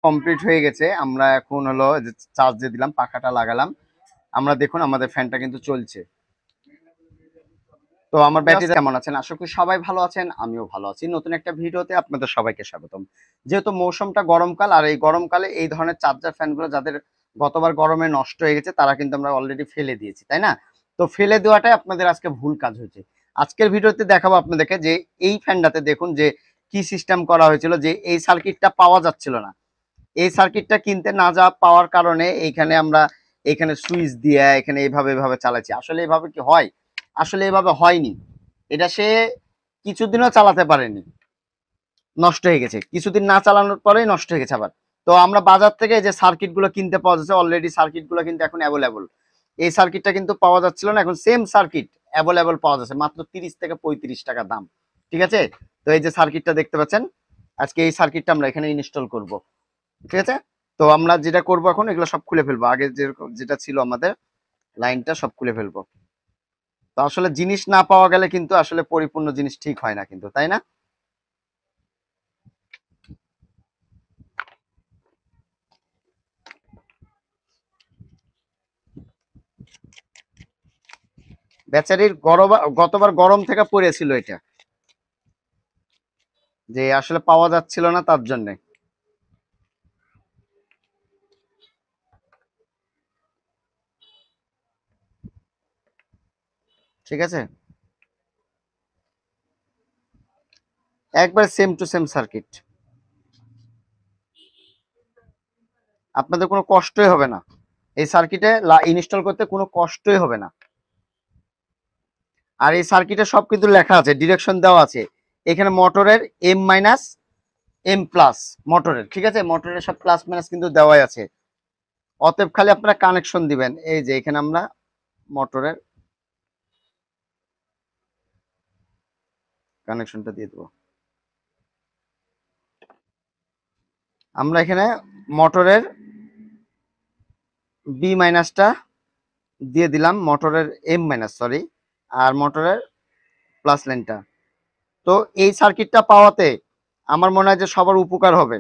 Complete হয়ে গেছে। আমরা এখন হলো যে চার্জ দিয়ে দিলাম, পাখাটা লাগালাম। আমরা দেখুন আমাদের ফ্যানটা কিন্তু চলছে। তো আমার ব্যাটারি কেমন আছেন? আশা করি সবাই ভালো আছেন, আমিও ভালো আছি। নতুন একটা ভিডিওতে আপনাদের সবাইকে স্বাগতম। যেহেতু মৌসুমটা গরমকাল, আর এই গরমকালে এই ধরনের চার্জার ফ্যানগুলো যাদের গতবার গরমে নষ্ট হয়ে গেছে তারা কিন্তু আমরা অলরেডি ফেলে দিয়েছি, তাই না? তো ফেলে দেওয়াটাই আপনাদের আজকে ভুল কাজ হয়েছে। আজকের ভিডিওতে দেখাবো আপনাদেরকে যে এই ফ্যানটাতে দেখুন যে কি সিস্টেম করা হয়েছিল, যে এই সার্কিটটা পাওয়া যাচ্ছিল না। এই সার্কিটটা কিনতে না যাওয়া পাওয়ার কারণে আমরা এখানে সুইচ দিয়ে এখানে এইভাবে চালাচ্ছি। আসলে এইভাবে কি হয়? আসলে এইভাবে হয়নি। এটা সে কিছুদিনও চালাতে পারেনি, নষ্ট হয়ে গেছে। কিছুদিন না চালানোর পরেই নষ্ট হয়ে গেছে আবার। তো আমরা বাজার থেকে যে সার্কিট গুলো কিনতে পাওয়া যাচ্ছে, অলরেডি সার্কিট গুলো কিন্তু এখন অ্যাভেলেবল। এই সার্কিটটা কিন্তু পাওয়া যাচ্ছিল না, এখন সেম সার্কিট অ্যাভেলেবল পাওয়া যাচ্ছে মাত্র 30 থেকে 35 টাকা দাম। ঠিক আছে? তো এই যে সার্কিটটা দেখতে পাচ্ছেন, আজকে এই সার্কিটটা আমরা এখানে ইনস্টল করব। ঠিক আছে? তো আমরা যেটা করব এখন এগুলো সব খুলে ফেলবো। আগে যেটা ছিল আমাদের লাইনটা সব খুলে ফেলবো। তো আসলে জিনিস না পাওয়া গেলে কিন্তু আসলে পরিপূর্ণ জিনিস ঠিক হয় না কিন্তু, তাই না? বেচারির গতবার গরম থেকে পড়েছিল এটা, যে আসলে পাওয়া যাচ্ছিল না তার জন্য। ঠিক আছে? একবার সেম টু সেম সার্কিট, আপনাদের কোনো কষ্টই হবে না এই সার্কিটে ইনস্টল করতে, কোনো কষ্টই হবে না। আর এই সার্কিটে সব কিন্তু লেখা আছে, ডিরেকশন দেওয়া আছে এখানে। মোটরের এম মাইনাস এম প্লাস, মোটরের, ঠিক আছে, মোটরের সব প্লাস মাইনাস কিন্তু দেওয়াই আছে। অতএব খালি আপনারা কানেকশন দিবেন। এই যে এখানে আমরা মোটরের কানেকশনটা দিয়ে দেবো। আমরা এখানে মোটরের বি মাইনাসটা দিয়ে দিলাম, মোটরের এম মাইনাস, সরি, আর মোটরের প্লাস লাইনটা। তো এই সার্কিটটা পাওয়াতে আমার মনে হয় যে সবার উপকার হবে।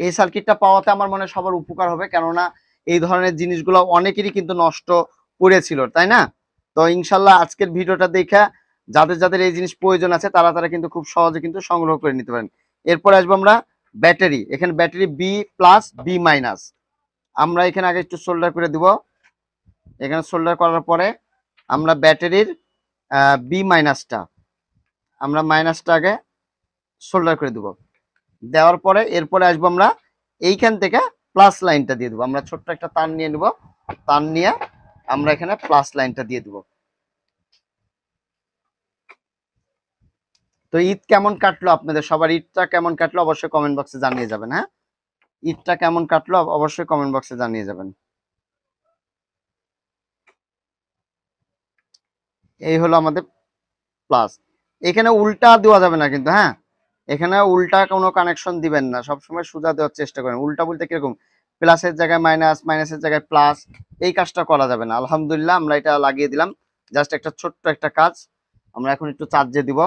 এই সার্কিটটা পাওয়াতে আমার মনে হয় সবার উপকার হবে, কেননা এই ধরনের জিনিসগুলো অনেকেরই কিন্তু নষ্ট পড়েছিল, তাই না? তো ইনশাল্লাহ আজকের ভিডিওটা দেখে যাদের যাদের এই জিনিস প্রয়োজন আছে তারা তারা কিন্তু খুব সহজে কিন্তু সংগ্রহ করে নিতে পারেন। এরপর আসবো আমরা ব্যাটারি। এখানে battery B plus B minus আমরা এখানে আগে একটু সোল্ডার করে দিব। এখানে সোল্ডার করার পরে আমরা ব্যাটারির বি মাইনাসটা, আমরা মাইনাসটা আগে সোল্ডার করে দেব। দেওয়ার পরে এরপরে আসবো আমরা এইখান থেকে প্লাস লাইনটা দিয়ে দেবো। আমরা ছোট্ট একটা তার নিয়ে নেব, তার নিয়ে আমরা এখানে প্লাস লাইনটা দিয়ে দেবো। তো ঈদ কেমন কাটলো আপনাদের সবার? ঈদটা কেমন কাটলো অবশ্যই কমেন্ট বক্সে জানিয়ে যাবেন। হ্যাঁ, ঈদটা কেমন কাটলো অবশ্যই কমেন্ট বক্সে জানিয়ে যাবেন। এই হলো আমাদের প্লাস। এখানে উল্টা দেওয়া যাবে না কিন্তু, হ্যাঁ, এখানে উল্টা কোনো কানেকশন দিবেন না, সবসময় সোজা দেওয়ার চেষ্টা করেন। উল্টা বলতে কিরকম, প্লাসের জায়গায় মাইনাস, মাইনাসের জায়গায় প্লাস, এই কাজটা করা যাবে না। আলহামদুলিল্লাহ আমরা এটা লাগিয়ে দিলাম, জাস্ট একটা ছোট্ট একটা কাজ। আমরা এখন একটু চার্জে দিব।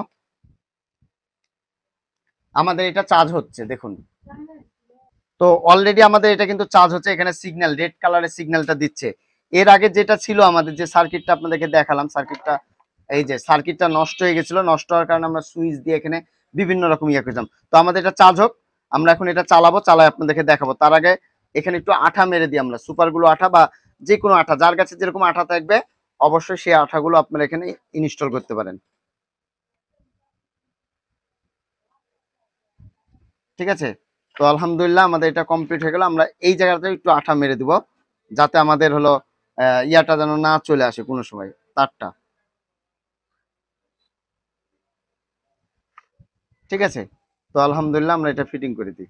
আমাদের এটা চার্জ হচ্ছে দেখুন। তো অলরেডি আমাদের এটা কিন্তু চার্জ হচ্ছে, এখানে সিগন্যাল রেড কালারের সিগন্যালটা দিচ্ছে। এর আগে যেটা ছিল আমাদের যে সার্কিটটা আপনাদেরকে দেখালাম, সার্কিটটা এই যে সার্কিটটা নষ্ট হয়ে গেছিল, নষ্ট হওয়ার কারণে আমরা সুইচ দিয়ে এখানে বিভিন্ন রকম ইয়ে করছিলাম। তো আমাদের এটা চার্জ হোক, আমরা এখন এটা চালাবো, চালাই আপনাদেরকে দেখাবো। তার আগে এখানে একটু আঠা মেরে দিই আমরা, সুপার গুলো আঠা বা যে কোনো আঠা, যার কাছে যেরকম আঠা থাকবে অবশ্যই সেই আঠাগুলো আপনারা এখানে ইনস্টল করতে পারেন। ঠিক আছে? তো আলহামদুলিল্লাহ আমাদের এটা কমপ্লিট হয়ে গেল। আমরা এই জায়গাতে একটু আঠা মেরে দিব, যাতে আমাদের হলো ইয়াটা যেন না চলে আসে কোনো সময়, তারটা। ঠিক আছে? তো আলহামদুলিল্লাহ আমরা এটা ফিটিং করে দিই।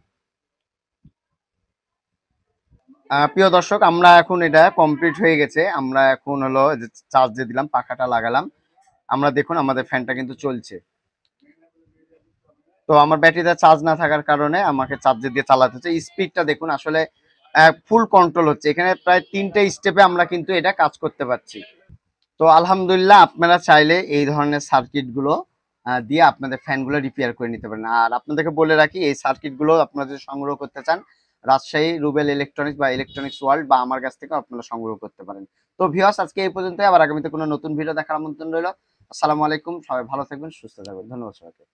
প্রিয় দর্শক, আমরা এখন এটা কমপ্লিট হয়ে গেছে। আমরা এখন হলো চার্জ দিয়ে দিলাম, পাখাটা লাগালাম। আমরা দেখুন আমাদের ফ্যানটা কিন্তু চলছে। তো আমার ব্যাটারিটা চার্জ না থাকার কারণে আমাকে চার্জে দিয়ে চালাতে হচ্ছে। স্পিডটা দেখুন আসলে ফুল কন্ট্রোল হচ্ছে। এখানে প্রায় 3টে স্টেপে আমরা কিন্তু এটা কাজ করতে পারছি। তো আলহামদুলিল্লাহ আপনারা চাইলে এই ধরনের সার্কিট গুলো দিয়ে আপনাদের ফ্যানগুলো রিপেয়ার করে নিতে পারেন। আর আপনাদেরকে বলে রাখি, এই সার্কিটগুলো আপনারা যদি সংগ্রহ করতে চান, রাজশাহী রুবেল ইলেকট্রনিক্স বা ইলেকট্রনিক্স ওয়ার্ল্ড বা আমার কাছ থেকে আপনারা সংগ্রহ করতে পারেন। তো ভিউয়ার্স, আজকে এই পর্যন্তই। আবার আগামীতে কোনো নতুন ভিডিও দেখার আমন্ত্রণ রইল। আসসালামু আলাইকুম, সবাই ভালো থাকবেন, সুস্থ থাকবেন। ধন্যবাদ সবাইকে।